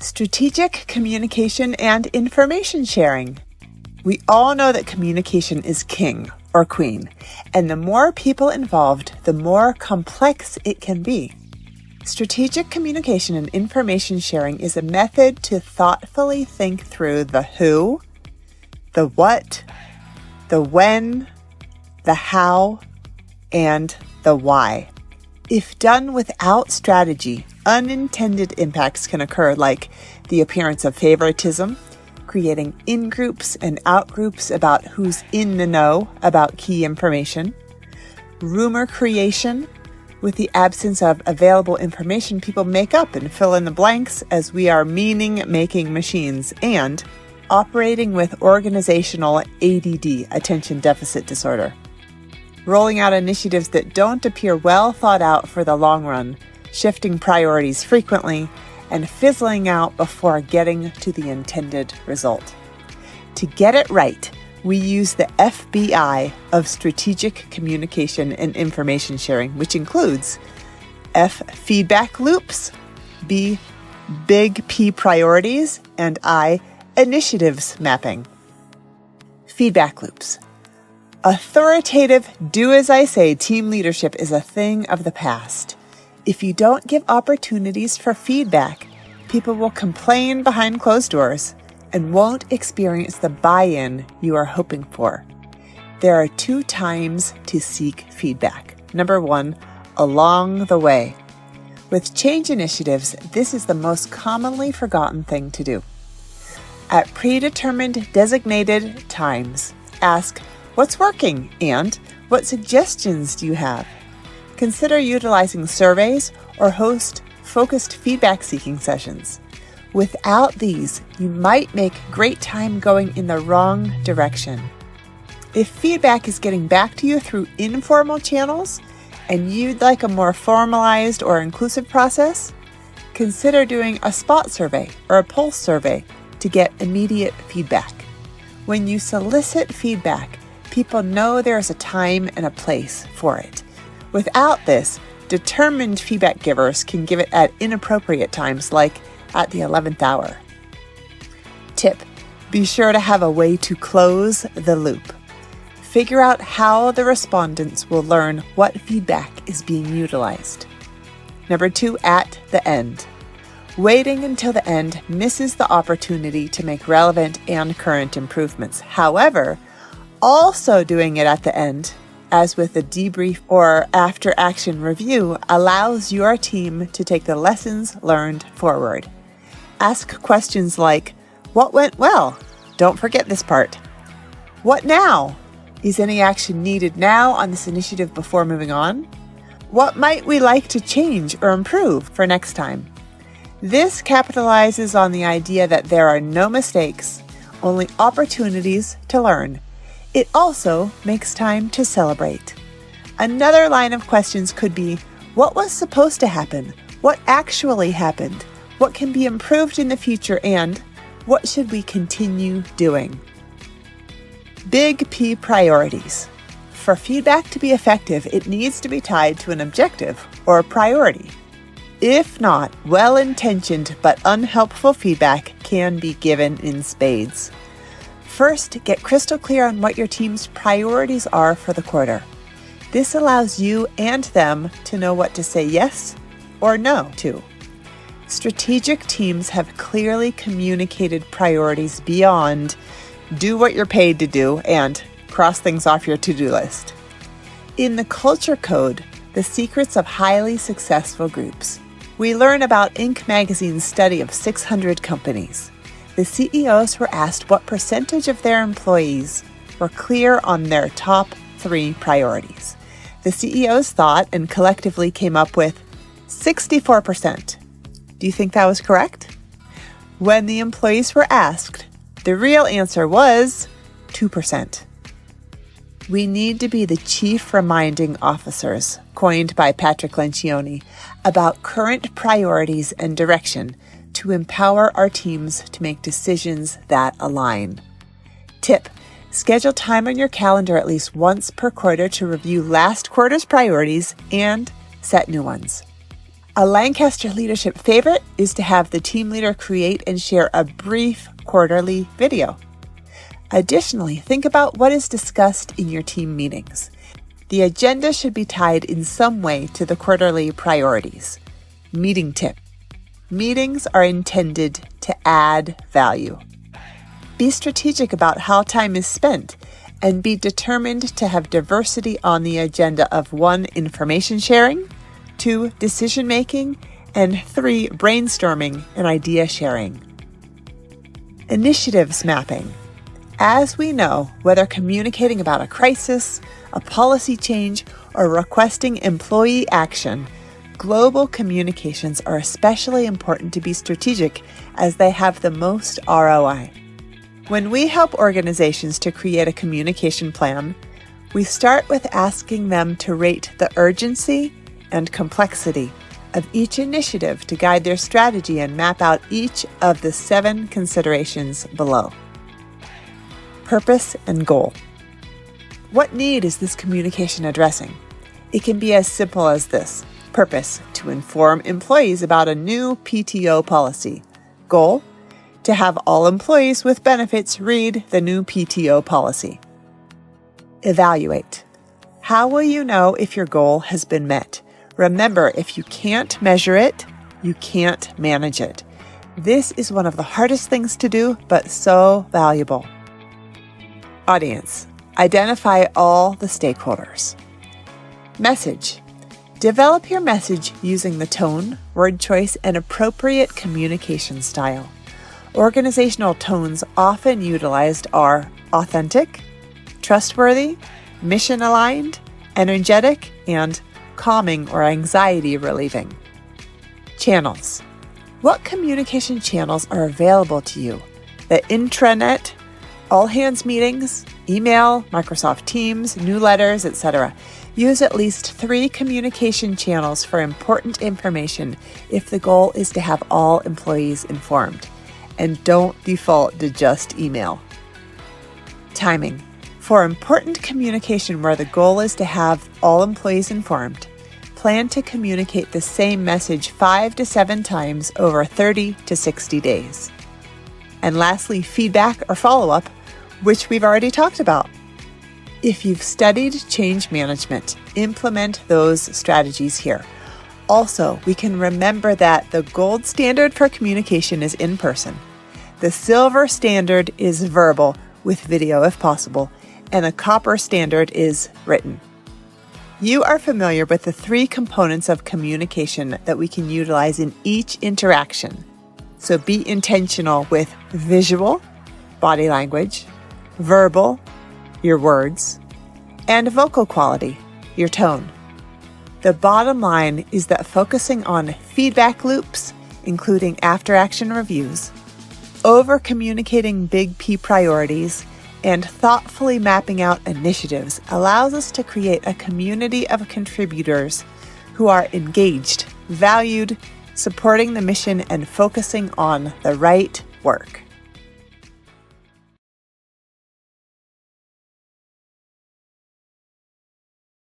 Strategic communication and information sharing. We all know that communication is king or queen, and the more people involved, the more complex it can be. Strategic communication and information sharing is a method to thoughtfully think through the who, the what, the when, the how, and the why. If done without strategy, unintended impacts can occur, like the appearance of favoritism, creating in-groups and out-groups about who's in the know about key information, rumor creation. With the absence of available information, people make up and fill in the blanks as we are meaning-making machines, and operating with organizational A.D.D, attention deficit disorder. Rolling out initiatives that don't appear well thought out for the long run, shifting priorities frequently, and fizzling out before getting to the intended result. To get it right, we use the F.B.I. of strategic communication and information sharing, which includes F, feedback loops, B, big P priorities, and I, initiatives mapping. Feedback loops. Authoritative, do-as-I-say team leadership is a thing of the past. If you don't give opportunities for feedback, people will complain behind closed doors and won't experience the buy-in you are hoping for. There are 2 times to seek feedback. Number 1, along the way. With change initiatives, this is the most commonly forgotten thing to do. At predetermined designated times, ask, what's working and what suggestions do you have? Consider utilizing surveys or host focused feedback-seeking sessions. Without these, you might make great time going in the wrong direction. If feedback is getting back to you through informal channels and you'd like a more formalized or inclusive process, consider doing a spot survey or a pulse survey to get immediate feedback. When you solicit feedback, people know there's a time and a place for it. Without this, determined feedback givers can give it at inappropriate times, like at the 11th hour. Tip: be sure to have a way to close the loop. Figure out how the respondents will learn what feedback is being utilized. Number 2, at the end. Waiting until the end misses the opportunity to make relevant and current improvements. However, also doing it at the end, as with a debrief or after-action review, allows your team to take the lessons learned forward. Ask questions like, what went well? Don't forget this part. What now? Is any action needed now on this initiative before moving on? What might we like to change or improve for next time? This capitalizes on the idea that there are no mistakes, only opportunities to learn. It also makes time to celebrate. Another line of questions could be, what was supposed to happen? What actually happened? What can be improved in the future? And what should we continue doing? Big P priorities. For feedback to be effective, it needs to be tied to an objective or a priority. If not, well-intentioned but unhelpful feedback can be given in spades. First, get crystal clear on what your team's priorities are for the quarter. This allows you and them to know what to say yes or no to. Strategic teams have clearly communicated priorities beyond do what you're paid to do and cross things off your to-do list. In the Culture Code, The Secrets of Highly Successful Groups, we learn about Inc. magazine's study of 600 companies. The CEOs were asked what percentage of their employees were clear on their top 3 priorities. The CEOs thought and collectively came up with 64%. Do you think that was correct? When the employees were asked, the real answer was 2%. We need to be the chief reminding officers, coined by Patrick Lencioni, about current priorities and direction to empower our teams to make decisions that align. Tip: schedule time on your calendar at least once per quarter to review last quarter's priorities and set new ones. A Lancaster leadership favorite is to have the team leader create and share a brief quarterly video. Additionally, think about what is discussed in your team meetings. The agenda should be tied in some way to the quarterly priorities. Meeting tip. Meetings are intended to add value. Be strategic about how time is spent and be determined to have diversity on the agenda of 1, information sharing, 2, decision making, and 3, brainstorming and idea sharing. Initiatives mapping. As we know, whether communicating about a crisis, a policy change, or requesting employee action, global communications are especially important to be strategic as they have the most ROI. When we help organizations to create a communication plan, we start with asking them to rate the urgency and complexity of each initiative to guide their strategy and map out each of the 7 considerations below. Purpose and goal. What need is this communication addressing? It can be as simple as this. Purpose, to inform employees about a new PTO policy. Goal, to have all employees with benefits read the new PTO policy. Evaluate. How will you know if your goal has been met? Remember, if you can't measure it, you can't manage it. This is one of the hardest things to do, but so valuable. Audience. Identify all the stakeholders. Message. Develop your message using the tone, word choice, and appropriate communication style. Organizational tones often utilized are authentic, trustworthy, mission-aligned, energetic, and calming or anxiety relieving. Channels. What communication channels are available to you? The intranet, all-hands meetings, email, Microsoft Teams, newsletters, etc. Use at least 3 communication channels for important information if the goal is to have all employees informed. And don't default to just email. Timing. For important communication where the goal is to have all employees informed, plan to communicate the same message 5 to 7 times over 30 to 60 days. And lastly, feedback or follow-up, which we've already talked about. If you've studied change management, implement those strategies here. Also, we can remember that the gold standard for communication is in person. The silver standard is verbal, with video if possible, and the copper standard is written. You are familiar with the 3 components of communication that we can utilize in each interaction. So be intentional with visual, body language, verbal, your words, and vocal quality, your tone. The bottom line is that focusing on feedback loops, including after-action reviews, over-communicating big P priorities, and thoughtfully mapping out initiatives allows us to create a community of contributors who are engaged, valued, supporting the mission, and focusing on the right work.